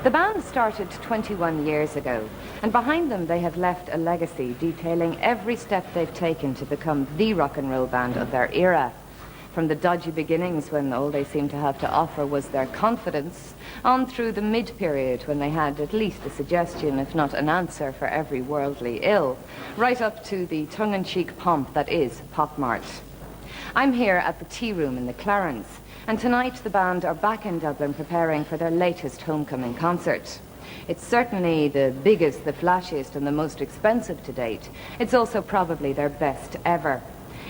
The band started 21 years ago, and behind them they have left a legacy detailing every step they've taken to become the rock and roll band of their era. From the dodgy beginnings when all they seemed to have to offer was their confidence, on through the mid-period when they had at least a suggestion, if not an answer, for every worldly ill, right up to the tongue-in-cheek pomp that is Popmart. I'm here at the Tea Room in the Clarence, and tonight the band are back in Dublin preparing for their latest homecoming concert. It's certainly the biggest, the flashiest, and the most expensive to date. It's also probably their best ever.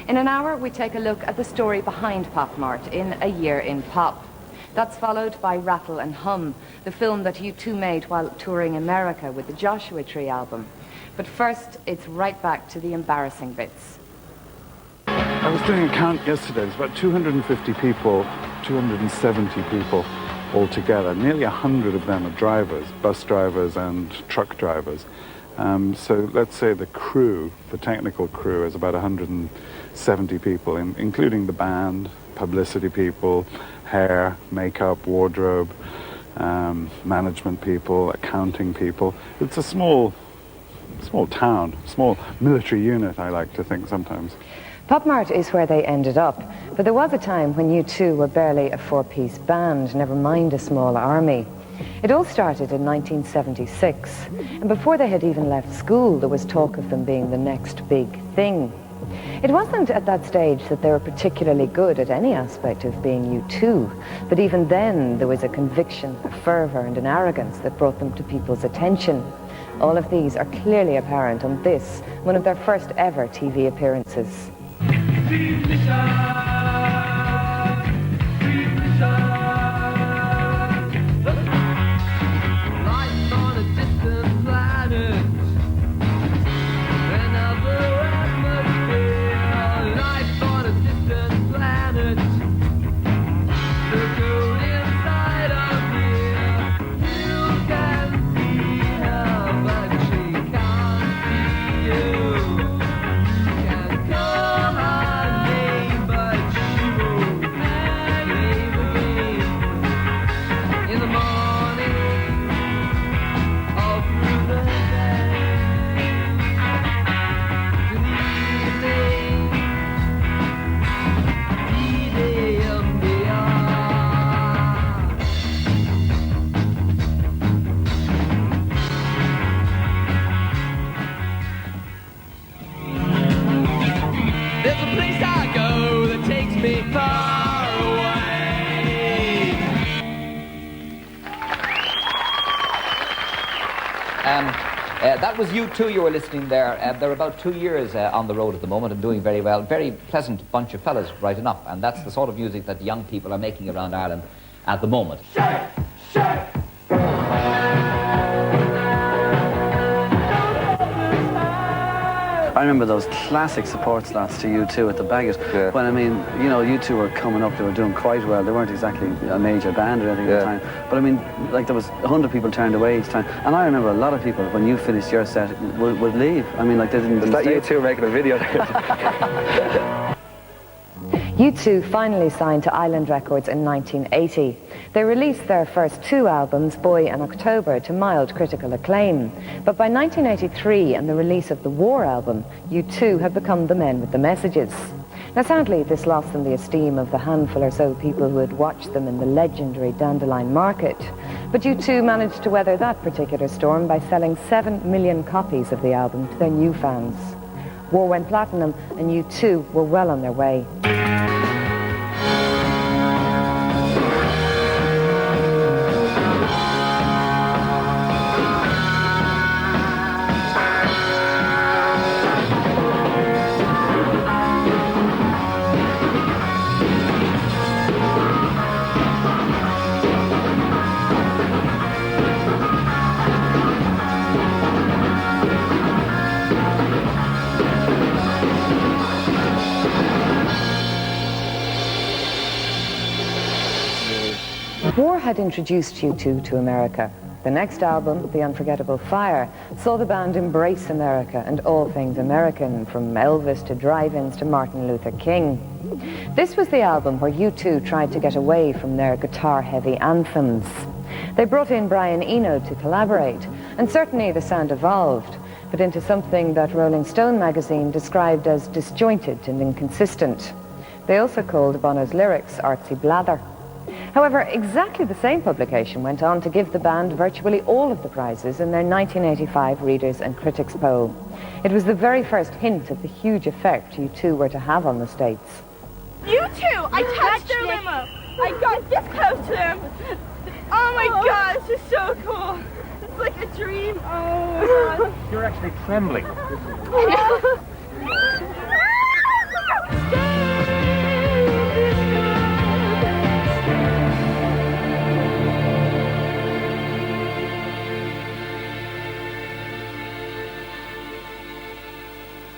In an hour, we take a look at the story behind Popmart in A Year in Pop. That's followed by Rattle and Hum, the film that U2 made while touring America with the Joshua Tree album. But first, it's right back to the embarrassing bits. I was doing a count yesterday. There's about 250 people, 270 people altogether. Nearly 100 of them are drivers, bus drivers and truck drivers. So let's say the crew, the technical crew, is about 170 people, including the band, publicity people, hair, makeup, wardrobe, management people, accounting people. It's a small town, small military unit, I like to think sometimes. Popmart is where they ended up, but there was a time when U2 were barely a four-piece band, never mind a small army. It all started in 1976, and before they had even left school, there was talk of them being the next big thing. It wasn't at that stage that they were particularly good at any aspect of being U2, but even then there was a conviction, a fervour and an arrogance that brought them to people's attention. All of these are clearly apparent on this, one of their first ever TV appearances. That was U2 you were listening there. They're about 2 years on the road at the moment and doing very well. Very pleasant bunch of fellas right enough, and that's the sort of music that young people are making around Ireland at the moment. Shake! Shake! I remember those classic support slots to U2 at the Bagot. Yeah. When, I mean, you know, U2 were coming up, they were doing quite well. They weren't exactly a major band or anything at the time. But I mean, like, there was 100 people turned away each time. And I remember a lot of people, when you finished your set, would leave. I mean, like, they didn't... Is that U2 making a video? U2 finally signed to Island Records in 1980. They released their first two albums, Boy and October, to mild critical acclaim. But by 1983 and the release of the War album, U2 had become the men with the messages. Now sadly, this lost them the esteem of the handful or so people who had watched them in the legendary Dandelion Market. But U2 managed to weather that particular storm by selling 7 million copies of the album to their new fans. War went platinum and U2 were well on their way. War had introduced U2 to America. The next album, The Unforgettable Fire, saw the band embrace America and all things American, from Elvis to drive-ins to Martin Luther King. This was the album where U2 tried to get away from their guitar-heavy anthems. They brought in Brian Eno to collaborate, and certainly the sound evolved, but into something that Rolling Stone magazine described as disjointed and inconsistent. They also called Bono's lyrics artsy blather. However, exactly the same publication went on to give the band virtually all of the prizes in their 1985 Readers' and Critics poll. It was the very first hint of the huge effect U2 were to have on the States. U2! I touched their limo! I got this close to them! Oh my god, this is so cool! It's like a dream! Oh my god. You're actually trembling.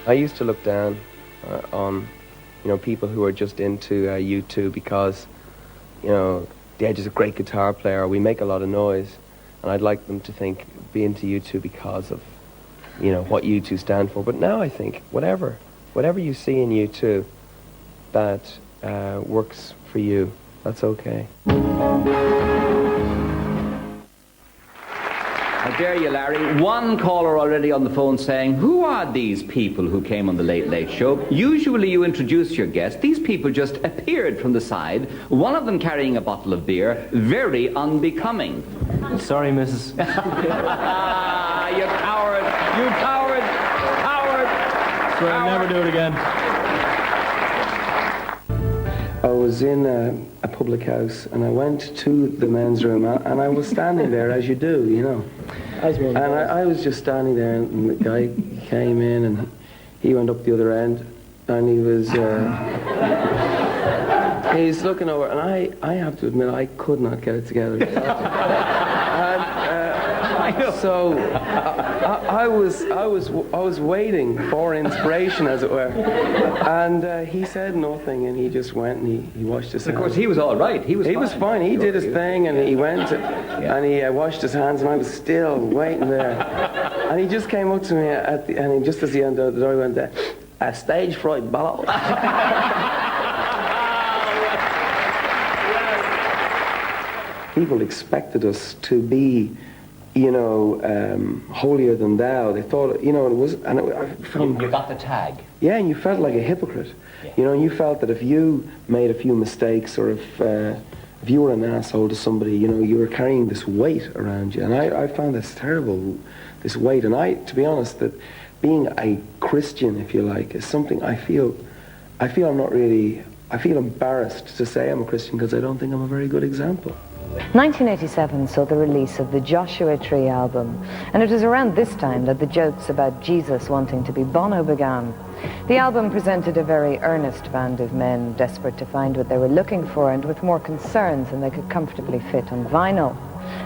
I used to look down on, people who are just into U2 because, Theedge is a great guitar player. We make a lot of noise, and I'd like them to be into U2 because of, what U2 stand for. But now I think whatever you see in U2 that works for you, that's okay. How dare you, Larry? One caller already on the phone saying, who are these people who came on the Late Late Show? Usually you introduce your guest. These people just appeared from the side, one of them carrying a bottle of beer, very unbecoming. Sorry, Mrs. You coward! You coward! Coward! Swear I'll never do it again. I was in a public house, and I went to the men's room, and I was standing there, as you do, And I was just standing there, and the guy came in, and he went up the other end, and he was he's looking over, and I have to admit, I could not get it together. So I was waiting for inspiration, as it were, and he said nothing, and he just went and he washed his hands. Of course, he was all right. He was fine. He did his thing, and he went and he washed his hands, and I was still waiting there. And he just came up to me and just as he entered the door, he went, "A stage fright ball." People expected us to be, holier than thou. They thought, it was, and I found... You got the tag. Yeah, and you felt like a hypocrite. Yeah. You felt that if you made a few mistakes, or if you were an asshole to somebody, you were carrying this weight around you. And I found this terrible, this weight. And to be honest, that being a Christian, if you like, is something I feel I'm not really... I feel embarrassed to say I'm a Christian because I don't think I'm a very good example. 1987 saw the release of the Joshua Tree album, and it was around this time that the jokes about Jesus wanting to be Bono began. The album presented a very earnest band of men, desperate to find what they were looking for and with more concerns than they could comfortably fit on vinyl.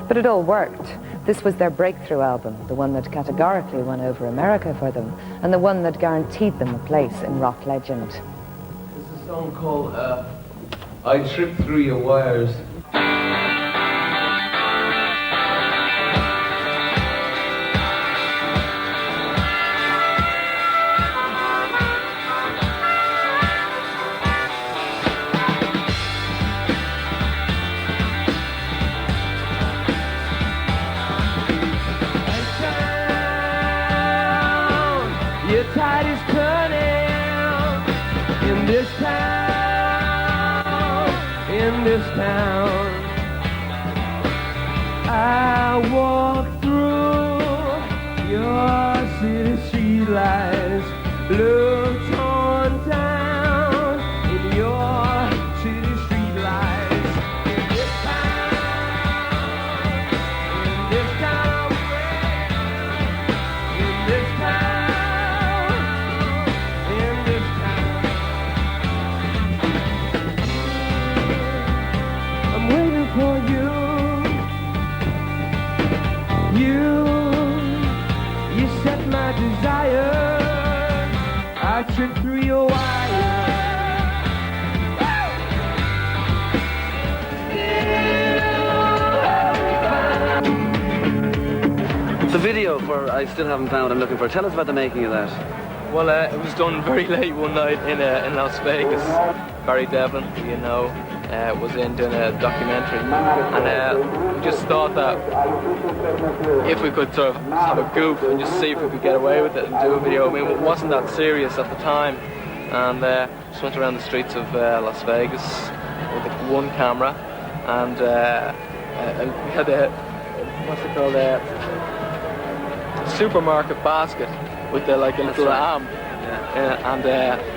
But it all worked. This was their breakthrough album, the one that categorically won over America for them, and the one that guaranteed them a place in rock legend. There's a song called I Tripped Through Your Wires. Your tide is turning in this town. I walk through your city streetlights, look torn down in your city streetlights. In this town, in this town, in this town. I'm waiting for you. You set my desire. I tripped through your wire. The video for I Still Haven't Found What I'm Looking For. Tell us about the making of that. Well, it was done very late one night in Las Vegas. Barry Devlin, was in doing a documentary, and we just thought that if we could sort of have a goof and just see if we could get away with it and do a video. I mean, it wasn't that serious at the time, and just went around the streets of Las Vegas with one camera, and we had a, what's it called, a supermarket basket with like a little lamp and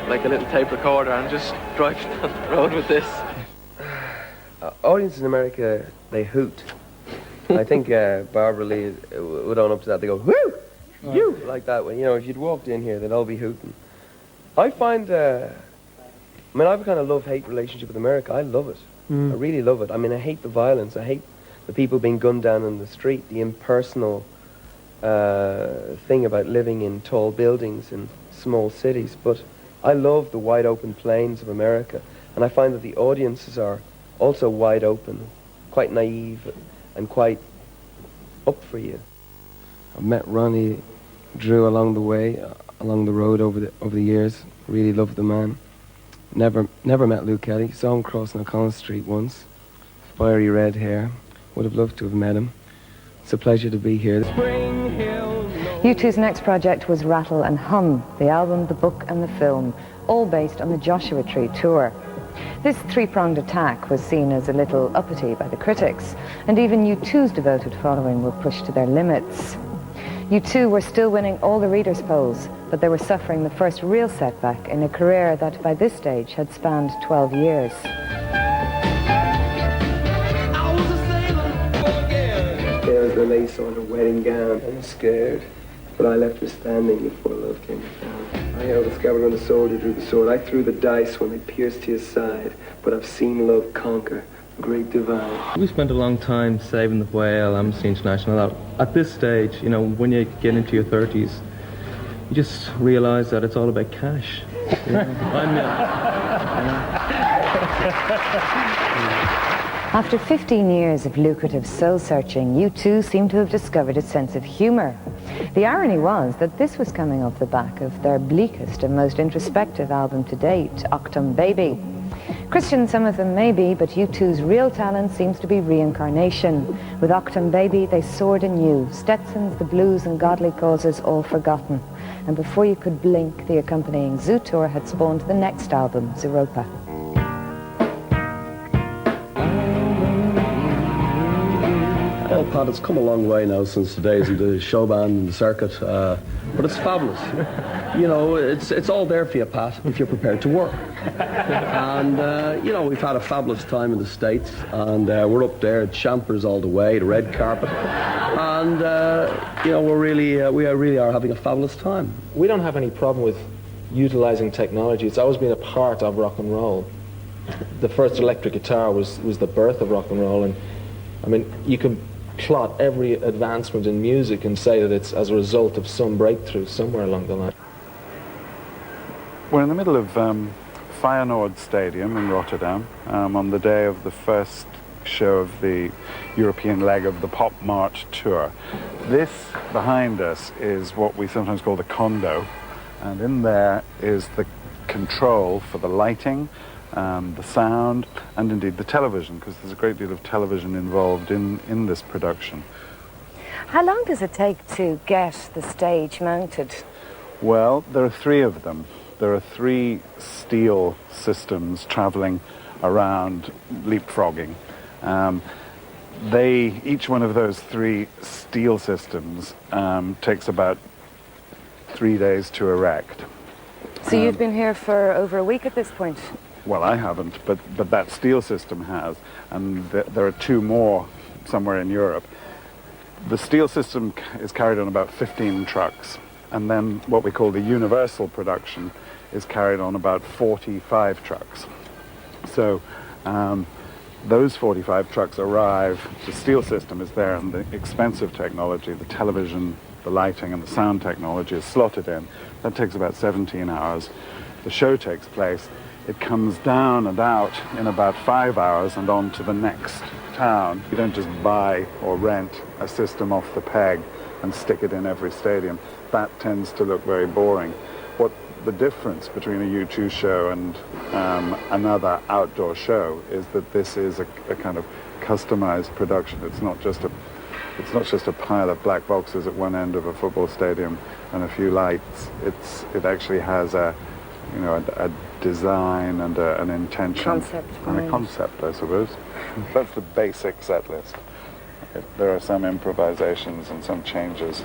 like a little tape recorder, and just driving down the road with this. Audiences in America, they hoot. I think Barbara Lee would own up to that. They go, whoo, you, like that. When, you know, if you'd walked in here, they'd all be hooting. I find, I mean, I have a kind of love-hate relationship with America. I love it. I really love it. I mean, I hate the violence. I hate the people being gunned down in the street, the impersonal thing about living in tall buildings in small cities. But I love the wide open plains of America, and I find that the audiences are also wide open, quite naive, and quite up for you. I've met Ronnie Drew along the way, along the road over the years. Really loved the man. Never met Luke Kelly. Saw him crossing O'Connell Street once. Fiery red hair. Would have loved to have met him. It's a pleasure to be here. U2's next project was Rattle and Hum, the album, the book and the film, all based on the Joshua Tree tour. This three-pronged attack was seen as a little uppity by the critics, and even U2's devoted following were pushed to their limits. U2 were still winning all the readers' polls, but they were suffering the first real setback in a career that by this stage had spanned 12 years. There was the lace on her wedding gown. I was scared, but I left her standing before love came down. I held the scabbard on the sword, he drew the sword. I threw the dice when they pierced his side, but I've seen love conquer, great divine. We spent a long time saving the whale, Amnesty International. At this stage, you know, when you get into your 30s, you just realise that it's all about cash. You know? After 15 years of lucrative soul-searching, U2 seemed to have discovered a sense of humour. The irony was that this was coming off the back of their bleakest and most introspective album to date, Octum Baby. Christian some of them may be, but U2's real talent seems to be reincarnation. With Octum Baby, they soared anew, Stetsons, the blues and godly causes all forgotten. And before you could blink, the accompanying Zoo Tour had spawned the next album, Zeropa. Well, Pat, it's come a long way now since the days of the show band and the circuit, but it's fabulous. You know, it's all there for you, Pat, if you're prepared to work. And, you know, we've had a fabulous time in the States, and we're up there at Champers all the way, the red carpet, and, you know, we really are having a fabulous time. We don't have any problem with utilizing technology. It's always been a part of rock and roll. The first electric guitar was the birth of rock and roll, and, I mean, you can plot every advancement in music and say that it's as a result of some breakthrough somewhere along the line. We're in the middle of Feyenoord Stadium in Rotterdam on the day of the first show of the European leg of the Popmart tour. This behind us is what we sometimes call the condo, and in there is the control for the lighting, the sound, and indeed the television, because there's a great deal of television involved in this production. How long does it take to get the stage mounted? Well, there are three of them. There are three steel systems traveling around, leapfrogging. Each one of those three steel systems takes about 3 days to erect. So you've been here for over a week at this point? Well, I haven't, but that steel system has, and there are two more somewhere in Europe. The steel system is carried on about 15 trucks, and then what we call the universal production is carried on about 45 trucks. So those 45 trucks arrive, the steel system is there, and the expensive technology, the television, the lighting, and the sound technology is slotted in. That takes about 17 hours. The show takes place. It comes down and out in about 5 hours and on to the next town. You don't just buy or rent a system off the peg and stick it in every stadium. That tends to look very boring. What the difference between a U2 show and another outdoor show is that this is a kind of customized production. It's not just a pile of black boxes at one end of a football stadium and a few lights. It actually has a design and an intention and a concept, I suppose. That's the basic set list. There are some improvisations and some changes,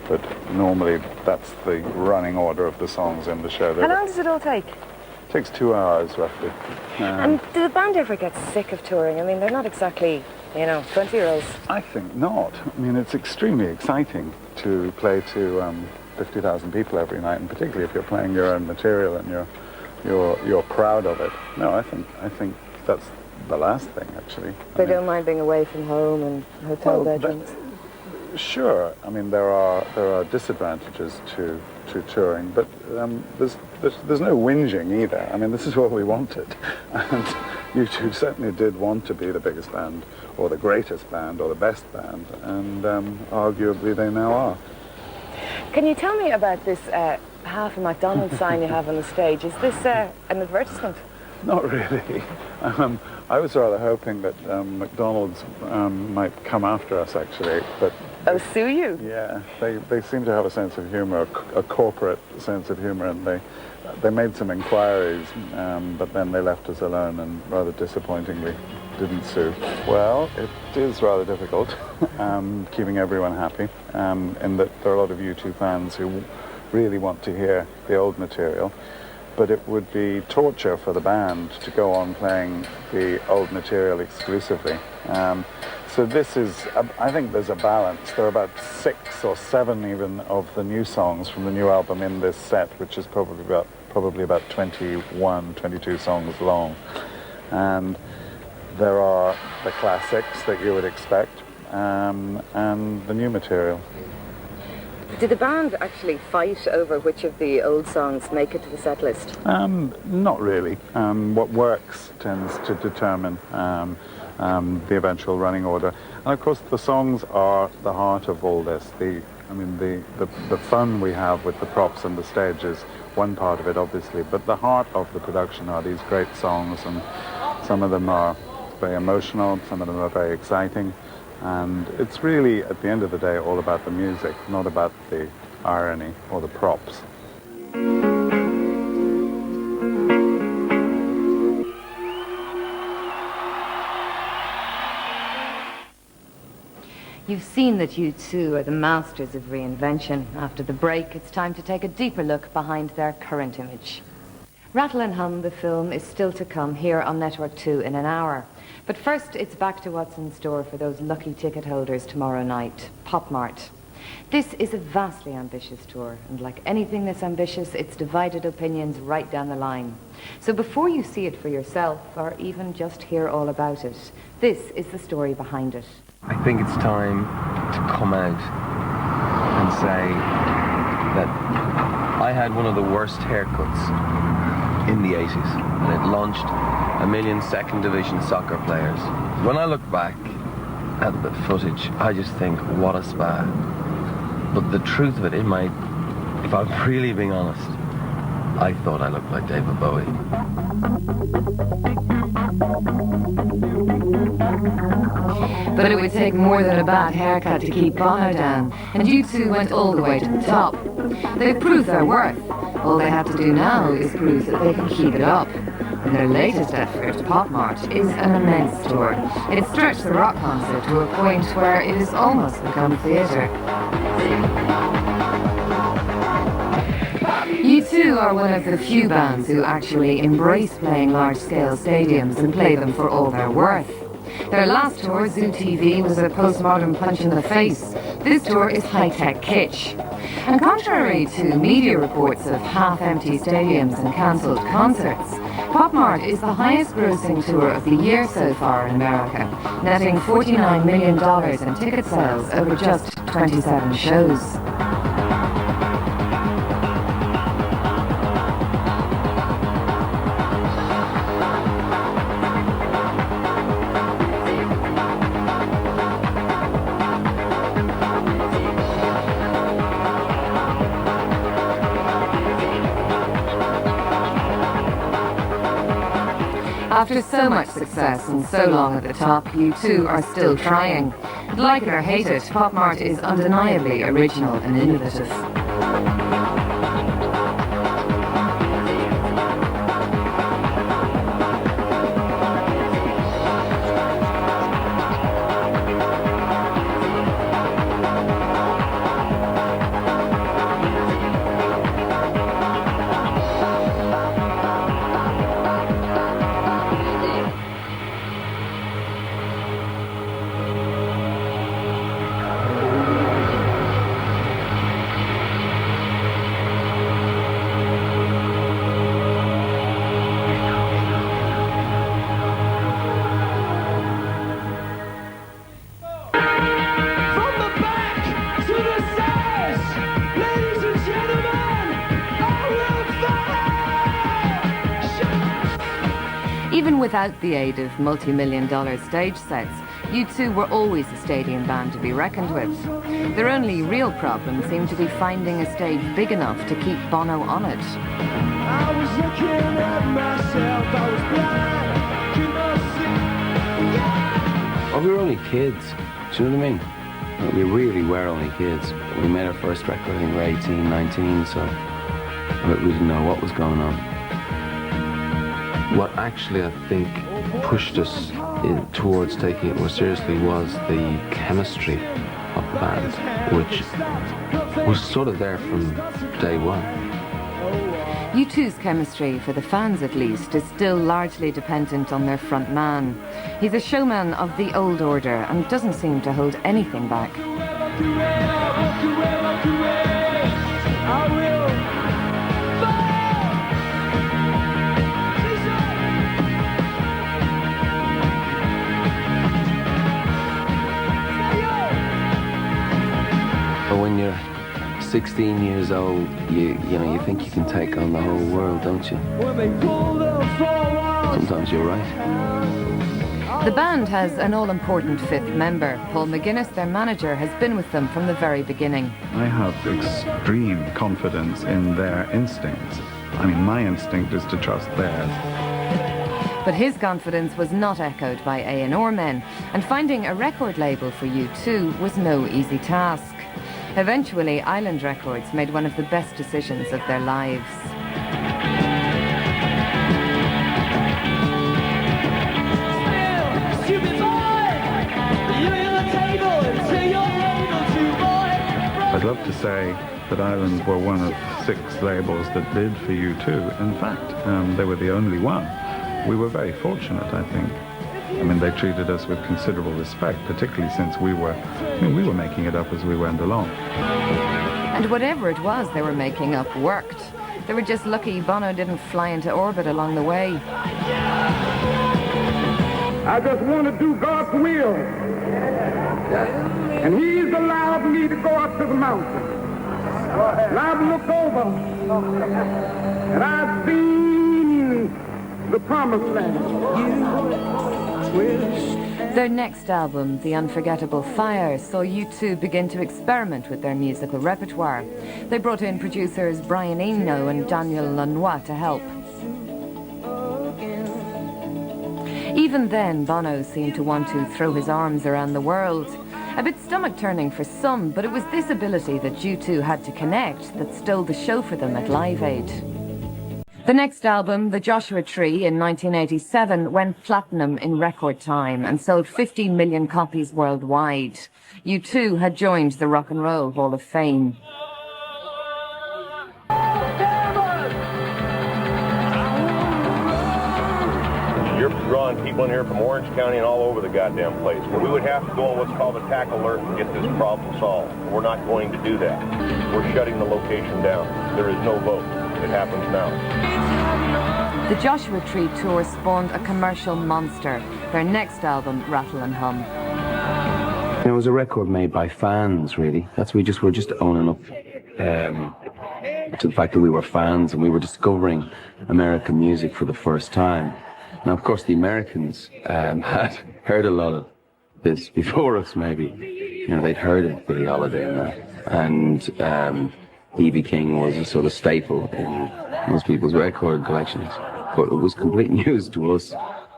but normally that's the running order of the songs in the show. How long does it all take? It takes 2 hours, roughly. And do the band ever get sick of touring? I mean, they're not exactly, 20-year-olds. I think not. I mean, it's extremely exciting to play to 50,000 people every night, and particularly if you're playing your own material and you're proud of it. No, I think that's the last thing, actually. They don't mind being away from home and hotel bedrooms. Sure. I mean, there are disadvantages to touring, but there's no whinging either. I mean, this is what we wanted, and U2 certainly did want to be the biggest band, or the greatest band, or the best band, and arguably they now are. Can you tell me about this half a McDonald's sign you have on the stage? Is this an advertisement? Not really. I was rather hoping that McDonald's might come after us, actually, but... Oh, sue you? Yeah, they seem to have a sense of humour, a corporate sense of humour, and they made some inquiries, but then they left us alone and rather disappointingly didn't sue. Well, it is rather difficult, keeping everyone happy, in that there are a lot of U2 fans who really want to hear the old material, but it would be torture for the band to go on playing the old material exclusively. So this is, I think there's a balance. There are about 6 or 7 even of the new songs from the new album in this set, which is probably about 21, 22 songs long. And there are the classics that you would expect, and the new material. Did the band actually fight over which of the old songs make it to the set list? Not really. What works tends to determine the eventual running order. And of course the songs are the heart of all this. The fun we have with the props and the stage is one part of it, obviously, but the heart of the production are these great songs, and some of them are very emotional, some of them are very exciting. And it's really, at the end of the day, all about the music, not about the irony or the props. You've seen that U2 are the masters of reinvention. After the break, it's time to take a deeper look behind their current image. Rattle and Hum, the film, is still to come here on Network 2 in an hour. But first, it's back to what's in store for those lucky ticket holders tomorrow night, Popmart. This is a vastly ambitious tour, and like anything that's ambitious, it's divided opinions right down the line. So before you see it for yourself, or even just hear all about it, this is the story behind it. I think it's time to come out and say that I had one of the worst haircuts in the 80s, and it launched a million second division soccer players. When I look back at the footage, I just think, what a spa. But the truth of it, if I'm really being honest, I thought I looked like David Bowie. But it would take more than a bad haircut to keep Bono down, and U2 went all the way to the top. They've proved their worth. All they have to do now is prove that they can keep it up. And their latest effort, Popmart, is an immense tour. It stretched the rock concert to a point where it has almost become theatre. U2 are one of the few bands who actually embrace playing large-scale stadiums and play them for all they're worth. Their last tour, Zoo TV, was a postmodern punch in the face. This tour is high-tech kitsch. And contrary to media reports of half-empty stadiums and cancelled concerts, Popmart is the highest-grossing tour of the year so far in America, netting $49 million in ticket sales over just 27 shows. After so much success and so long at the top, U2 are still trying. Like it or hate it, Popmart is undeniably original and innovative. Even without the aid of multi-million-dollar stage sets, U2 were always a stadium band to be reckoned with. Their only real problem seemed to be finding a stage big enough to keep Bono on it. I was looking at myself, I was blind, could not see. Oh, we were only kids, do you know what I mean? We really were only kids. We made our first record when we were 18, 19, so we didn't know what was going on. What actually I think pushed us towards taking it more seriously was the chemistry of the band, which was sort of there from day one. U2's chemistry, for the fans at least, is still largely dependent on their front man. He's a showman of the old order and doesn't seem to hold anything back. When you're 16 years old, you know, you think you can take on the whole world, don't you? Sometimes you're right. The band has an all-important fifth member. Paul McGuinness, their manager, has been with them from the very beginning. I have extreme confidence in their instincts. I mean, my instinct is to trust theirs. But his confidence was not echoed by A&R men, and finding a record label for U2 was no easy task. Eventually, Island Records made one of the best decisions of their lives. I'd love to say that Island were one of 6 labels that bid for U2. In fact, they were the only one. We were very fortunate, I think. I mean, they treated us with considerable respect, particularly since we were making it up as we went along. And whatever it was they were making up worked. They were just lucky Bono didn't fly into orbit along the way. I just want to do God's will. And He's allowed me to go up to the mountain. And I've looked over, and I've seen the promised land. Their next album, The Unforgettable Fire, saw U2 begin to experiment with their musical repertoire. They brought in producers Brian Eno and Daniel Lanois to help. Even then, Bono seemed to want to throw his arms around the world. A bit stomach-turning for some, but it was this ability that U2 had to connect that stole the show for them at Live Aid. The next album, The Joshua Tree, in 1987, went platinum in record time and sold 15 million copies worldwide. U2 had joined the Rock and Roll Hall of Fame. You're drawing people in here from Orange County and all over the goddamn place. We would have to go on what's called a TAC alert and get this problem solved. We're not going to do that. We're shutting the location down. There is no vote. It happens now. The Joshua Tree tour spawned a commercial monster. Their next album, Rattle and Hum. It was a record made by fans, really. We were just owning up to the fact that we were fans and we were discovering American music for the first time. Now, of course, the Americans had heard a lot of this before us, maybe. You know, they'd heard of Billie Holiday and that. And B.B. King was a sort of staple in most people's record collections. But it was complete news to us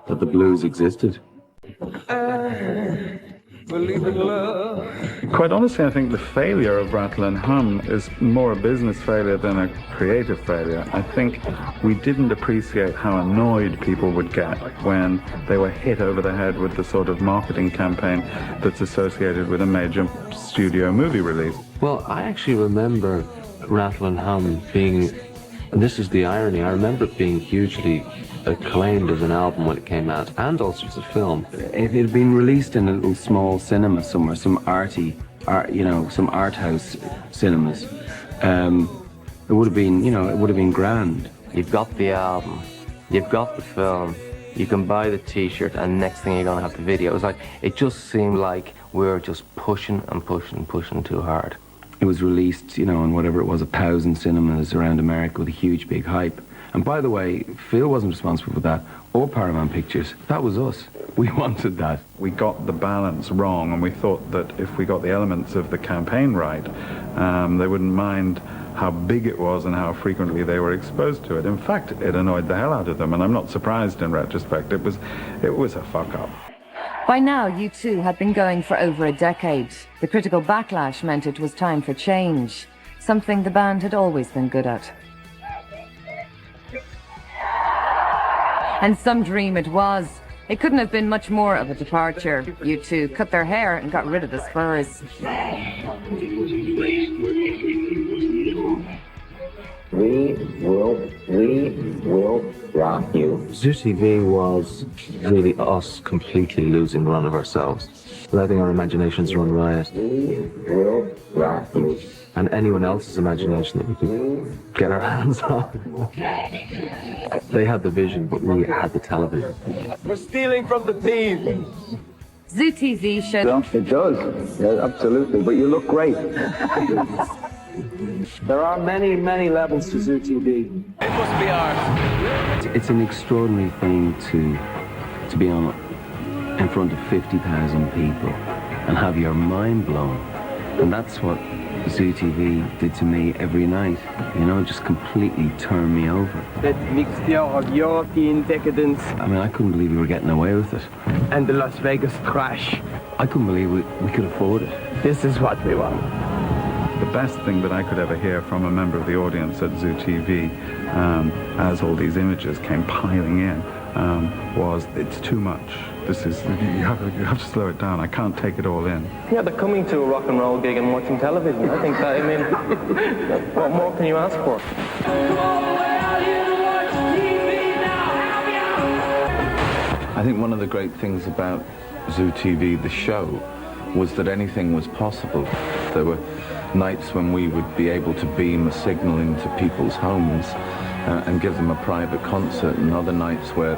that the blues existed. Believe in love. Quite honestly, I think the failure of Rattle and Hum is more a business failure than a creative failure. I think we didn't appreciate how annoyed people would get when they were hit over the head with the sort of marketing campaign that's associated with a major studio movie release. Well, I actually remember Rattle and Hum being, and this is the irony, I remember it being hugely acclaimed as an album when it came out, and also as a film. If it had been released in a little small cinema somewhere, some some art house cinemas, it would have been, it would have been grand. You've got the album, you've got the film, you can buy the t-shirt, and next thing you're going to have the video. It just seemed like we were just pushing and pushing and pushing too hard. It was released, in whatever it was, 1,000 cinemas around America with a huge big hype. And by the way, Phil wasn't responsible for that, or Paramount Pictures. That was us. We wanted that. We got the balance wrong, and we thought that if we got the elements of the campaign right, they wouldn't mind how big it was and how frequently they were exposed to it. In fact, it annoyed the hell out of them, and I'm not surprised in retrospect. It was a fuck-up. By now, U2 had been going for over a decade. The critical backlash meant it was time for change, something the band had always been good at. And some dream it was. It couldn't have been much more of a departure. U2 cut their hair and got rid of the spurs. We will rock you. Zoo TV was really us completely losing the run of ourselves, letting our imaginations run riot. We will rock you. And anyone else's imagination that we could get our hands on. They had the vision, but we had the television. We're stealing from the thieves. Zoo TV showed... Yeah, it does. Yeah, absolutely. But you look great. There are many, many levels to Zoo TV. It must be art. It's an extraordinary thing to be on in front of 50,000 people and have your mind blown. And that's what Zoo TV did to me every night. Just completely turned me over. That mixture of European decadence. I mean, I couldn't believe we were getting away with it. And the Las Vegas crash. I couldn't believe we could afford it. This is what we want. The best thing that I could ever hear from a member of the audience at Zoo TV, as all these images came piling in, was, "It's too much. This is, you have to slow it down. I can't take it all in." Yeah, they're coming to a rock and roll gig and watching television. I think that, what more can you ask for? I think one of the great things about Zoo TV, the show, was that anything was possible. There were nights when we would be able to beam a signal into people's homes and give them a private concert, and other nights where,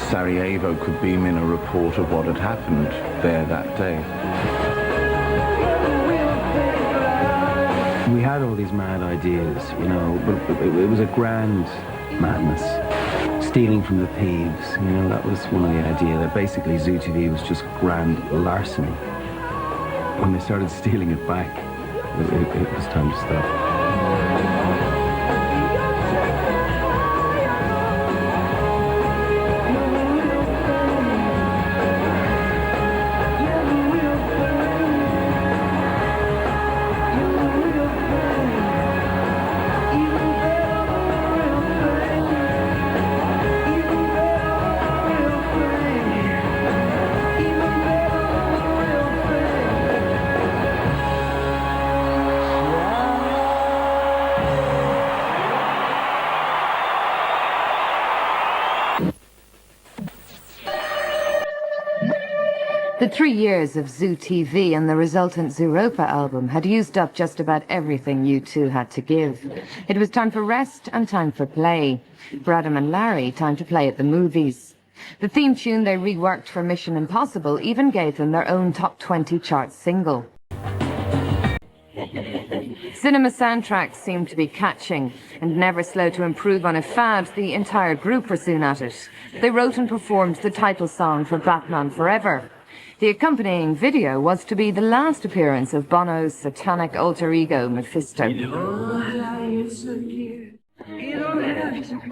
Sarajevo could beam in a report of what had happened there that day. We had all these mad ideas, but it was a grand madness. Stealing from the thieves, that was one of the ideas, that basically Zoo TV was just grand larceny. When they started stealing it back, it was time to stop. The 3 years of Zoo TV and the resultant Zooropa album had used up just about everything U2 had to give. It was time for rest and time for play. For Adam and Larry, time to play at the movies. The theme tune they reworked for Mission Impossible even gave them their own top 20 chart single. Cinema soundtracks seemed to be catching, and never slow to improve on a fad, the entire group were soon at it. They wrote and performed the title song for Batman Forever. The accompanying video was to be the last appearance of Bono's satanic alter ego, Mephisto.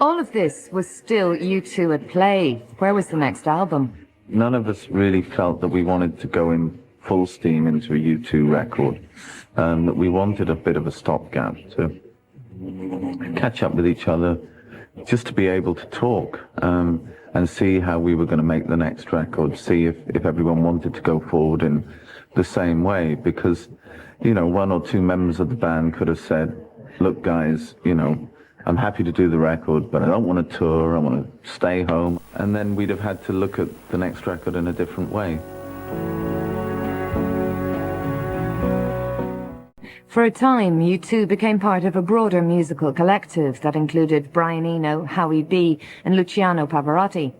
All of this was still U2 at play. Where was the next album? None of us really felt that we wanted to go in full steam into a U2 record, that we wanted a bit of a stopgap to catch up with each other, just to be able to talk and see how we were going to make the next record, see if everyone wanted to go forward in the same way, because, you know, one or two members of the band could have said, look guys, you know, I'm happy to do the record, but I don't want to tour, I want to stay home. And then we'd have had to look at the next record in a different way. For a time, U2 became part of a broader musical collective that included Brian Eno, Howie B, and Luciano Pavarotti.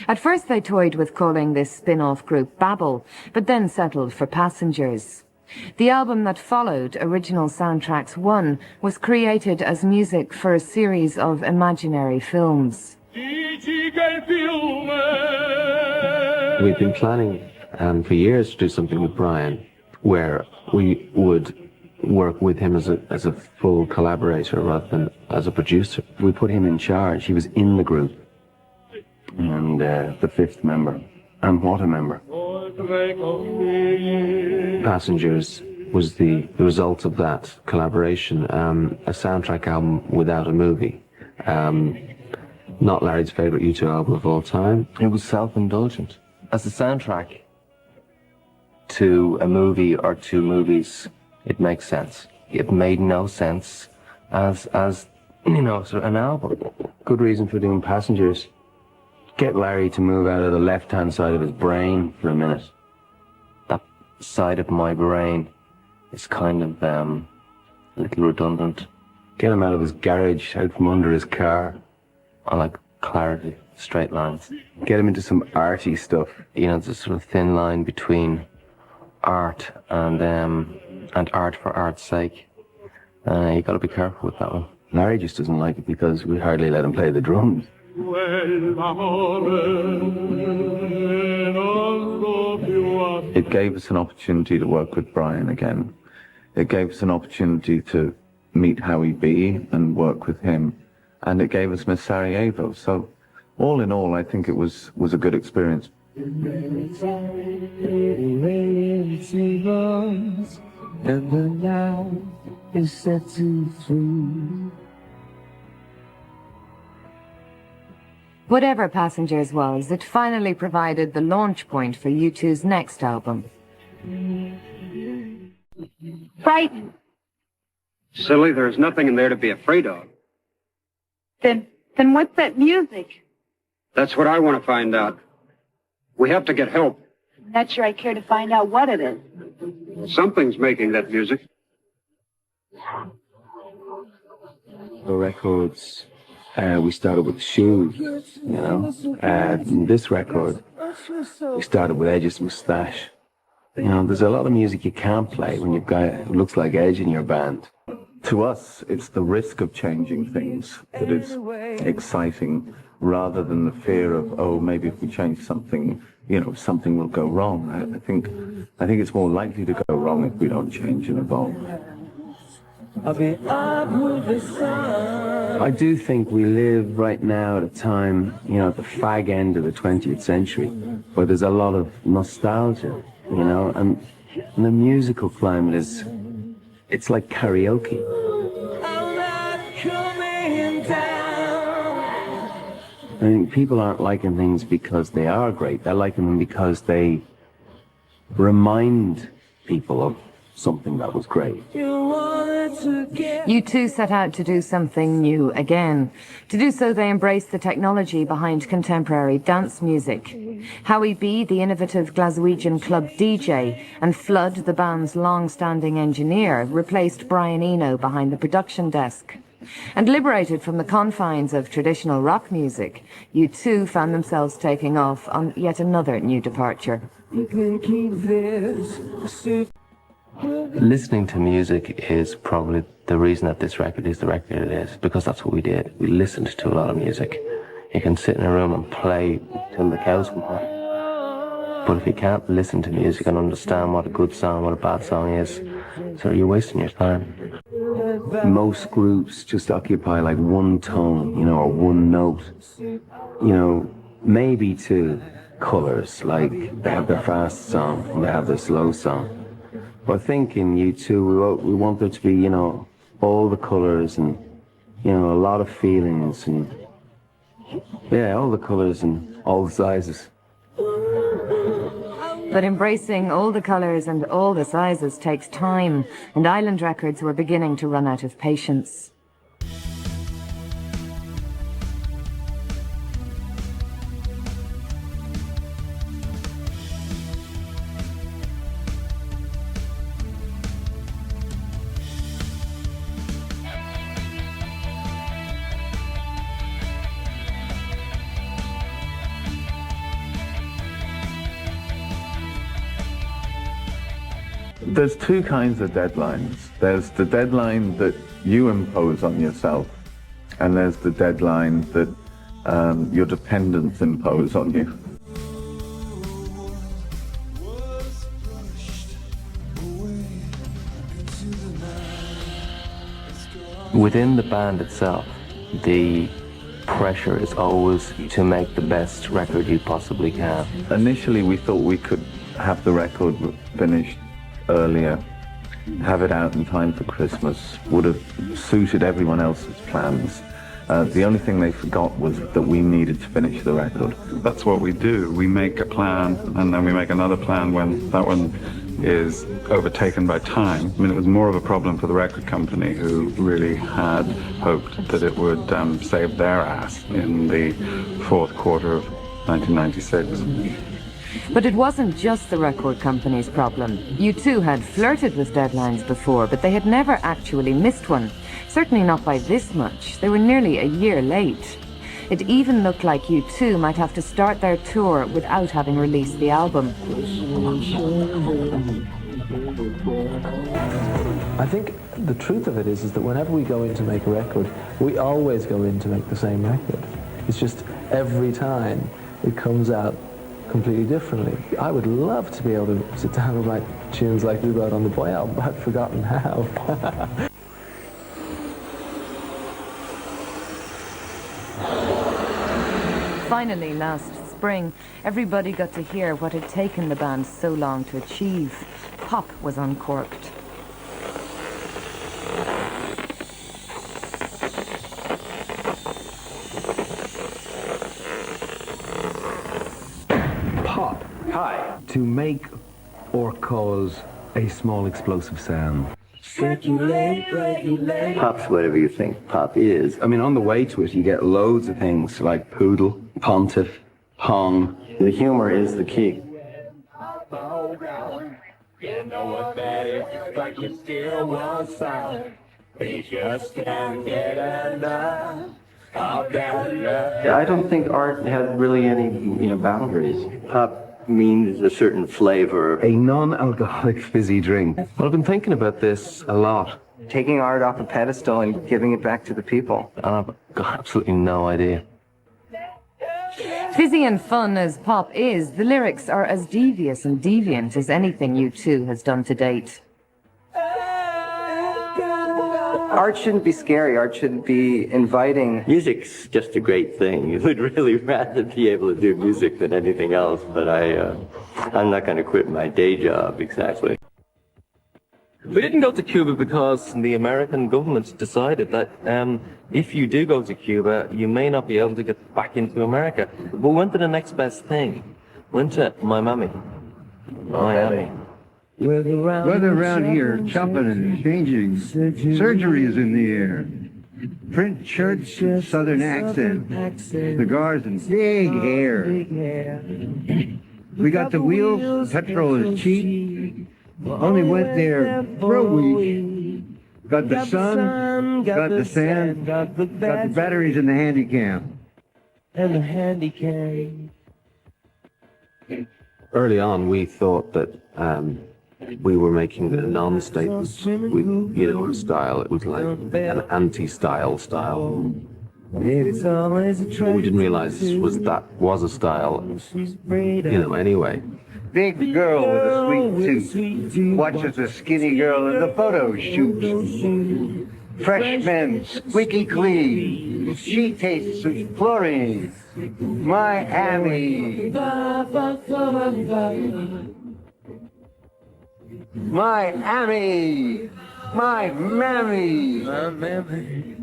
At first they toyed with calling this spin-off group Babel, but then settled for Passengers. The album that followed, Original Soundtracks 1, was created as music for a series of imaginary films. We've been planning for years to do something with Brian where we would work with him as a full collaborator rather than as a producer. We put him in charge. He was in the group, and the fifth member, and what a member. Passengers was the result of that collaboration, a soundtrack album without a movie. Not Larry's favourite U2 album of all time. It was self-indulgent. As a soundtrack to a movie or two movies, it makes sense. It made no sense as you know, sort of an album. Good reason for doing Passengers. Get Larry to move out of the left-hand side of his brain for a minute. That side of my brain is kind of a little redundant. Get him out of his garage, out from under his car. I like clarity, straight lines. Get him into some arty stuff. You know, there's a sort of thin line between art and art for art's sake. You got to be careful with that one. Larry just doesn't like it because we hardly let him play the drums. It gave us an opportunity to work with Brian again. It gave us an opportunity to meet Howie B and work with him. And it gave us Miss Sarajevo. So all in all, I think it was a good experience. And the night is set to free. Whatever Passengers was, it finally provided the launch point for U2's next album. Frightened. Silly, there's nothing in there to be afraid of. Then what's that music? That's what I want to find out. We have to get help. I'm not sure I care to find out what it is. Something's making that music. The records, we started with Shoes, you know. This record, we started with Edge's Moustache. You know, there's a lot of music you can't play when you've got who looks like Edge in your band. To us, it's the risk of changing things that is exciting, rather than the fear of, oh, maybe if we change something, you know, something will go wrong. I think it's more likely to go wrong if we don't change and evolve. I do think we live right now at a time, you know, at the fag end of the 20th century, where there's a lot of nostalgia, you know, and the musical climate is, it's like karaoke. I mean, people aren't liking things because they are great. They're liking them because they remind people of something that was great. U2 set out to do something new again. To do so, they embraced the technology behind contemporary dance music. Howie B, the innovative Glaswegian club DJ, and Flood, the band's long-standing engineer, replaced Brian Eno behind the production desk. And liberated from the confines of traditional rock music, U2 found themselves taking off on yet another new departure. Listening to music is probably the reason that this record is the record it is, because that's what we did. We listened to a lot of music. You can sit in a room and play till the cows come home. But if you can't listen to music and understand what a good song, what a bad song is, so you're wasting your time. most groups just occupy like one tone, you know, or one note, you know, maybe two colors, like they have their fast song and they have their slow song. But I think in U2 we want there to be, you know, all the colors and, you know, a lot of feelings and, yeah, all the colors and all the sizes. But embracing all the colours and all the sizes takes time, and Island Records were beginning to run out of patience. There's two kinds of deadlines. There's the deadline that you impose on yourself, and there's the deadline that your dependents impose on you. Within the band itself, the pressure is always to make the best record you possibly can. Initially, we thought we could have the record finished earlier, have it out in time for Christmas, would have suited everyone else's plans. The only thing they forgot was that we needed to finish the record. That's what we do. We make a plan, and then we make another plan when that one is overtaken by time. I mean, it was more of a problem for the record company, who really had hoped that it would save their ass in the fourth quarter of 1996. But it wasn't just the record company's problem. U2 had flirted with deadlines before, but they had never actually missed one. Certainly not by this much. They were nearly a year late. It even looked like U2 might have to start their tour without having released the album. I think the truth of it is that whenever we go in to make a record, we always go in to make the same record. It's just every time it comes out completely differently. I would love to be able to sit down and write tunes like we wrote on the Boy album, but I've forgotten how. Finally, last spring, everybody got to hear what had taken the band so long to achieve. Pop was uncorked. Pop. Hi. To make or cause a small explosive sound. Pop's whatever you think pop is. I mean, on the way to it, you get loads of things like poodle, pontiff, hong. The humor is the key. You know what that is, but you still want some. We just can't get enough of that love. I don't think art has really any, boundaries. Pop means a certain flavor. A non-alcoholic fizzy drink. Well, I've been thinking about this a lot. Taking art off a pedestal and giving it back to the people. And I've got absolutely no idea. Fizzy and fun as pop is, the lyrics are as devious and deviant as anything U2 has done to date. Art shouldn't be scary. Art should be inviting. Music's just a great thing. You would really rather be able to do music than anything else, but I'm not going to quit my day job, exactly. We didn't go to Cuba because the American government decided that if you do go to Cuba, you may not be able to get back into America. But we went to the next best thing. Went to Miami. Weather around here, chopping and changing. Surgeries in the air. Print shirts, southern accent. Cigars and big hair. We got the wheels, petrol is cheap. Only went there for a week. Got the sun, got the sand, got the batteries in the handy cam. And the handy cam. Early on, we thought that we were making a non-statement with, our style. It was like an anti-style style. But we didn't realize that was a style, anyway. Big girl with a sweet tooth watches a skinny girl in the photo shoot. Freshman, squeaky clean. She tastes of chlorine. Miami. Miami. My mammy. My mammy.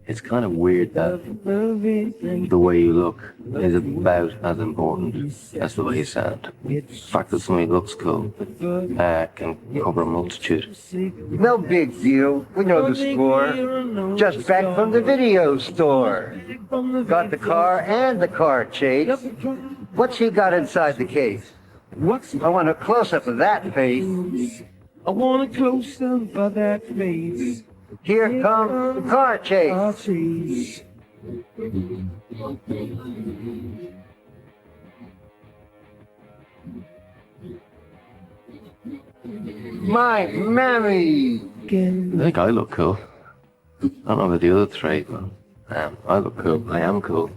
It's kind of weird that the way you look is about as important as the way you sound. The fact that somebody looks cool can cover a multitude. No big deal. We know the score. Just back from the video store. Got the car and the car chase. What's he got inside the case? I want a close-up of that face. I want a close-up of that face. Here comes the car chase. My mammy. I think I look cool. I don't know about the other three, but I look cool. I am cool.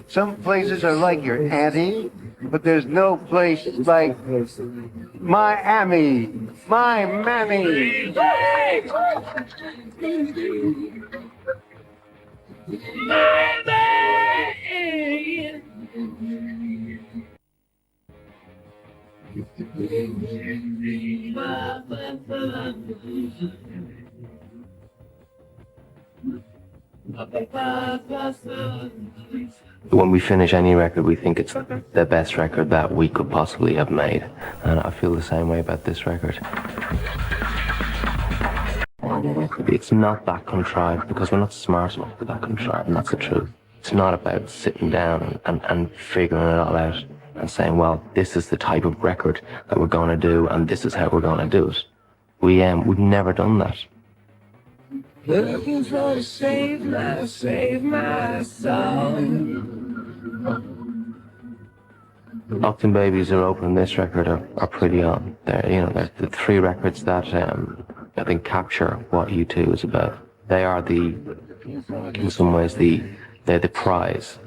Some places are like your auntie, but there's no place like Miami. My mammy. When we finish any record, we think it's the best record that we could possibly have made. And I feel the same way about this record. It's not that contrived, because we're not smart enough to that contrived, and that's the truth. It's not about sitting down and figuring it all out and saying, well, this is the type of record that we're going to do, and this is how we're going to do it. We've never done that. Looking for to save my soul. Octane Babies are opening this record are pretty on. They're the three records that I think capture what U2 is about. They are in some ways they're the prize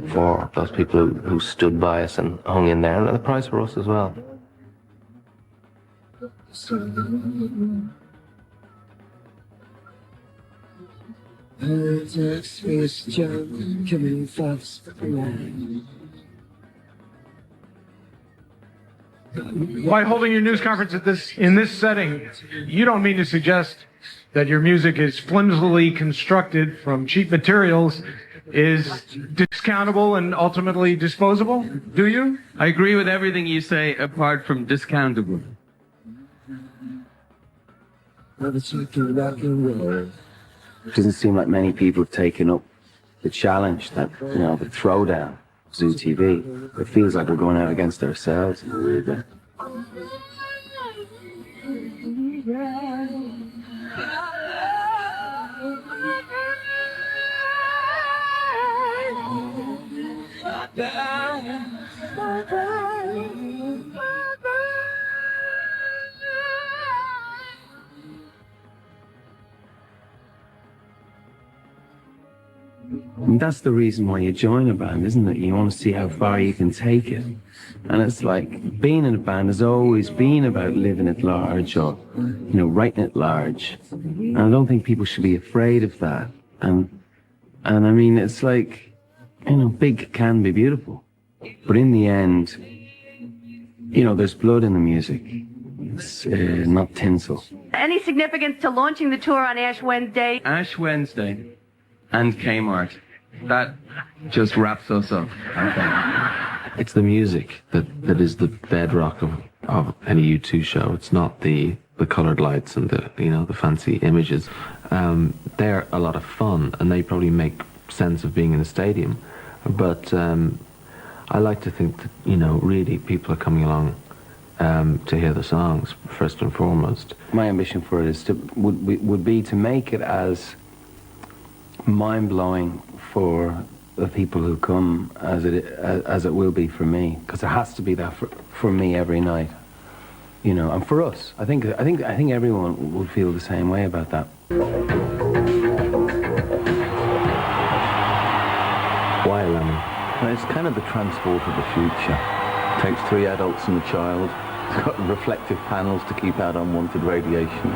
for those people who stood by us and hung in there, and the prize for us as well. By holding your news conference in this setting, you don't mean to suggest that your music is flimsily constructed from cheap materials, is discountable and ultimately disposable, do you? I agree with everything you say apart from discountable. It doesn't seem like many people have taken up the challenge, the throwdown, Zoo TV. It feels like we're going out against ourselves in a weird way. And that's the reason why you join a band, isn't it? You want to see how far you can take it. And it's like, being in a band has always been about living at large or, writing at large. And I don't think people should be afraid of that. And I mean, it's like, big can be beautiful. But in the end, there's blood in the music. It's not tinsel. Any significance to launching the tour on Ash Wednesday? Ash Wednesday and Kmart. That just wraps us up. Okay. It's the music that is the bedrock of any U2 show. It's not the coloured lights and the fancy images. They're a lot of fun, and they probably make sense of being in a stadium. But I like to think that really people are coming along to hear the songs first and foremost. My ambition for it would be to make it as mind-blowing for the people who come as it will be for me, because it has to be that for me every night, and for us. I think everyone will feel the same way about that. Why a lemon? Well, it's kind of the transport of the future. It takes 3 adults and a child. It's got reflective panels to keep out unwanted radiation.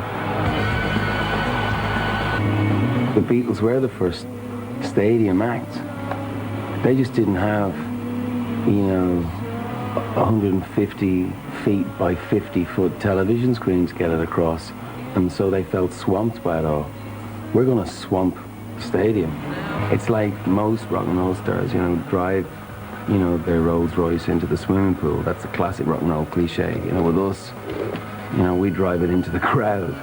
The Beatles were the first stadium act. They just didn't have, 150 feet by 50 foot television screen to get it across. And so they felt swamped by it all. We're going to swamp the stadium. It's like most rock and roll stars, drive, their Rolls Royce into the swimming pool. That's a classic rock and roll cliche. With us, we drive it into the crowd.